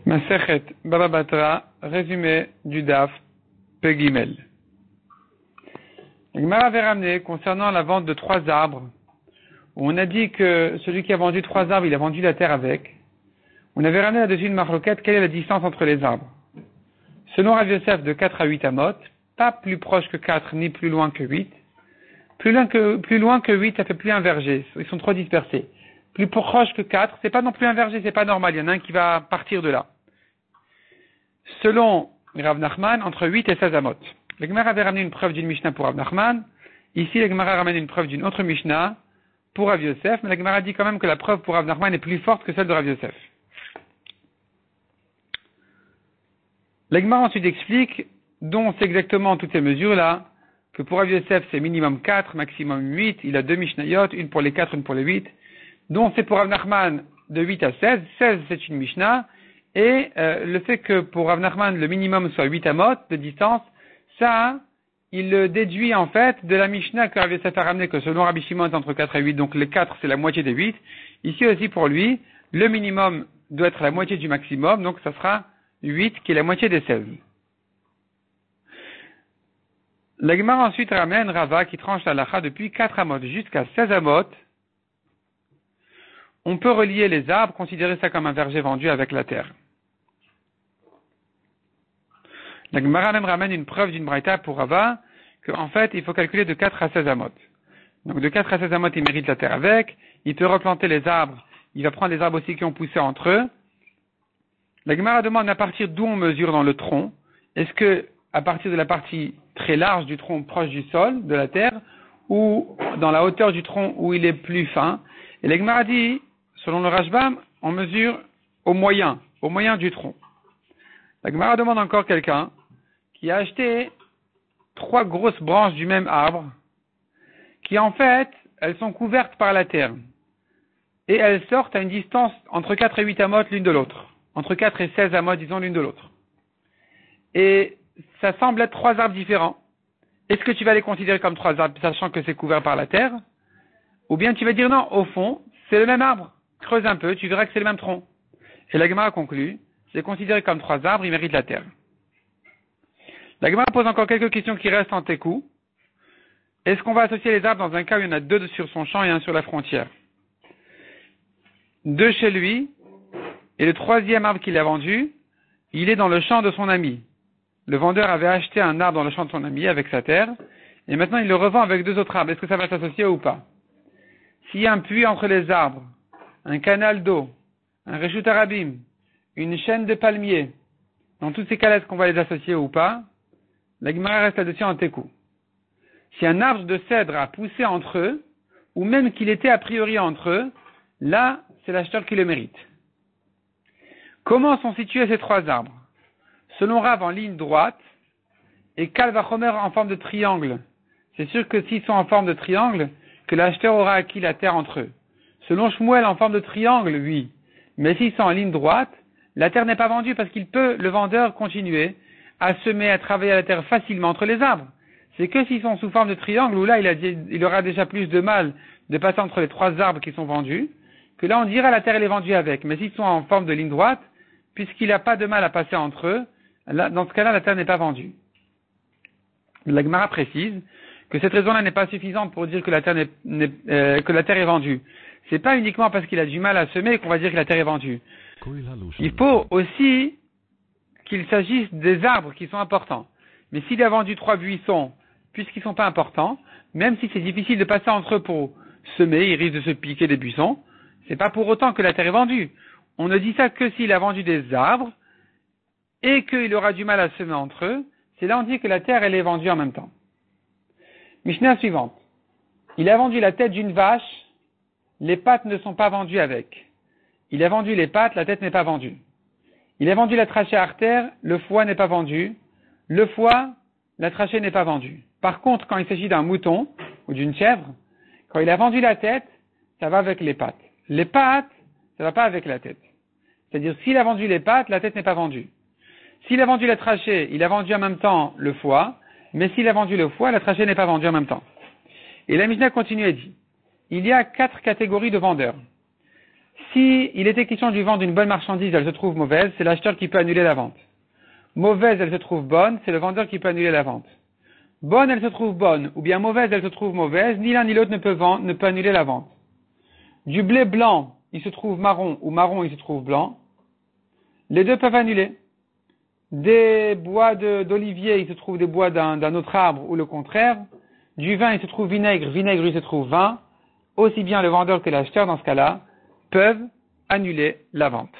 Masechet Baba Batra, résumé du Daf Pegimel. La Gemara avait ramené concernant la vente de 3 arbres, où on a dit que celui qui a vendu 3 arbres, il a vendu la terre avec. On avait ramené là-dessus une marloquette, quelle est la distance entre les arbres. Selon Rav Yosef, de 4 à 8 amot, pas plus proche que 4, ni plus loin que 8. Plus loin que 8, ça fait plus un verger, ils sont trop dispersés. Plus proche que 4, c'est pas non plus un verger, c'est pas normal, il y en a un qui va partir de là. Selon Rav Nachman, entre 8 et 16 amot. La Gemara avait ramené une preuve d'une Mishnah pour Rav Nachman. Ici, la Gemara ramène une preuve d'une autre Mishnah pour Rav Yosef, mais la Gemara dit quand même que la preuve pour Rav Nachman est plus forte que celle de Rav Yosef. La Gemara ensuite explique, dont c'est exactement toutes ces mesures-là, que pour Rav Yosef c'est minimum 4, maximum 8, il a 2 Mishnayot, une pour les 4, une pour les 8, dont c'est pour Rav Nachman de 8 à 16, 16 c'est une Mishnah, et le fait que pour Rav Nachman le minimum soit 8 amot de distance, ça, il le déduit en fait de la Mishnah que Rav Yosef a ramené, que selon Rabbi Shimon c'est entre 4 et 8, donc les 4 c'est la moitié des 8. Ici aussi pour lui, le minimum doit être la moitié du maximum, donc ça sera 8 qui est la moitié des 16. La Gemara ensuite ramène Rava qui tranche la lacha depuis 4 amot jusqu'à 16 amot. On peut relier les arbres, considérer ça comme un verger vendu avec la terre. La Gemara même ramène une preuve d'une braïta pour Rava, qu'en fait, il faut calculer de 4 à 16 amot. Donc de 4 à 16 amot, il mérite la terre avec, il peut replanter les arbres, il va prendre les arbres aussi qui ont poussé entre eux. La Gemara demande à partir d'où on mesure dans le tronc. Est-ce que à partir de la partie très large du tronc proche du sol, de la terre, ou dans la hauteur du tronc où il est plus fin? Et la Gemara dit, selon le Rashbam, on mesure au moyen du tronc. La Gemara demande encore quelqu'un qui a acheté 3 grosses branches du même arbre, qui en fait, elles sont couvertes par la terre. Et elles sortent à une distance entre 4 et 8 amot l'une de l'autre. Entre 4 et 16 amot, disons, l'une de l'autre. Et ça semble être 3 arbres différents. Est-ce que tu vas les considérer comme 3 arbres, sachant que c'est couvert par la terre? Ou bien tu vas dire non, au fond, c'est le même arbre. Creuse un peu, tu verras que c'est le même tronc. Et la Gemara conclut, c'est considéré comme 3 arbres, ils méritent la terre. La Gemara pose encore quelques questions qui restent en tékou. Est-ce qu'on va associer les arbres dans un cas où il y en a 2 sur son champ et 1 sur la frontière? 2 chez lui, et le 3e arbre qu'il a vendu, il est dans le champ de son ami. Le vendeur avait acheté un arbre dans le champ de son ami avec sa terre, et maintenant il le revend avec 2 autres arbres. Est-ce que ça va s'associer ou pas? S'il y a un puits entre les arbres, un canal d'eau, un reshut harabim, une chaîne de palmiers, dans tous ces cas-là, est-ce qu'on va les associer ou pas? La Gemara reste là-dessus en tékou. Si un arbre de cèdre a poussé entre eux, ou même qu'il était a priori entre eux, là, c'est l'acheteur qui le mérite. Comment sont situés ces 3 arbres? Selon Rav en ligne droite, et Kal Vachomer en forme de triangle. C'est sûr que s'ils sont en forme de triangle, que l'acheteur aura acquis la terre entre eux. Selon Shmuel en forme de triangle, oui. Mais s'ils sont en ligne droite, la terre n'est pas vendue parce qu'il peut, le vendeur, continuer à semer, à travailler à la terre facilement entre les arbres. C'est que s'ils sont sous forme de triangle, où là, il aura déjà plus de mal de passer entre les 3 arbres qui sont vendus, que là, on dira la terre, elle est vendue avec. Mais s'ils sont en forme de ligne droite, puisqu'il n'a pas de mal à passer entre eux, là, dans ce cas-là, la terre n'est pas vendue. La Gemara précise que cette raison-là n'est pas suffisante pour dire que la terre que la terre est vendue. C'est pas uniquement parce qu'il a du mal à semer qu'on va dire que la terre est vendue. Il faut aussi qu'il s'agisse des arbres qui sont importants. Mais s'il a vendu 3 buissons, puisqu'ils sont pas importants, même si c'est difficile de passer entre eux pour semer, il risque de se piquer des buissons, c'est pas pour autant que la terre est vendue. On ne dit ça que s'il a vendu des arbres, et qu'il aura du mal à semer entre eux, c'est là on dit que la terre elle est vendue en même temps. Mishnah suivante. Il a vendu la tête d'une vache, les pattes ne sont pas vendues avec. Il a vendu les pattes, la tête n'est pas vendue. Il a vendu la trachée artère, le foie n'est pas vendu. Le foie, la trachée n'est pas vendue. Par contre, quand il s'agit d'un mouton ou d'une chèvre, quand il a vendu la tête, ça va avec les pattes. Les pattes, ça va pas avec la tête. C'est-à-dire, s'il a vendu les pattes, la tête n'est pas vendue. S'il a vendu la trachée, il a vendu en même temps le foie, mais s'il a vendu le foie, la trachée n'est pas vendue en même temps. Et la Mishnah continue et dit, il y a 4 catégories de vendeurs. Si il était question du vent d'une bonne marchandise, elle se trouve mauvaise, c'est l'acheteur qui peut annuler la vente. Mauvaise, elle se trouve bonne, c'est le vendeur qui peut annuler la vente. Bonne, elle se trouve bonne, ou bien mauvaise, elle se trouve mauvaise, ni l'un ni l'autre ne peut annuler la vente. Du blé blanc, il se trouve marron, ou marron, il se trouve blanc. Les deux peuvent annuler. Des bois d'olivier, il se trouve des bois d'un autre arbre, ou le contraire. Du vin, il se trouve vinaigre, vinaigre, il se trouve vin. Aussi bien le vendeur que l'acheteur, dans ce cas-là, peuvent annuler la vente.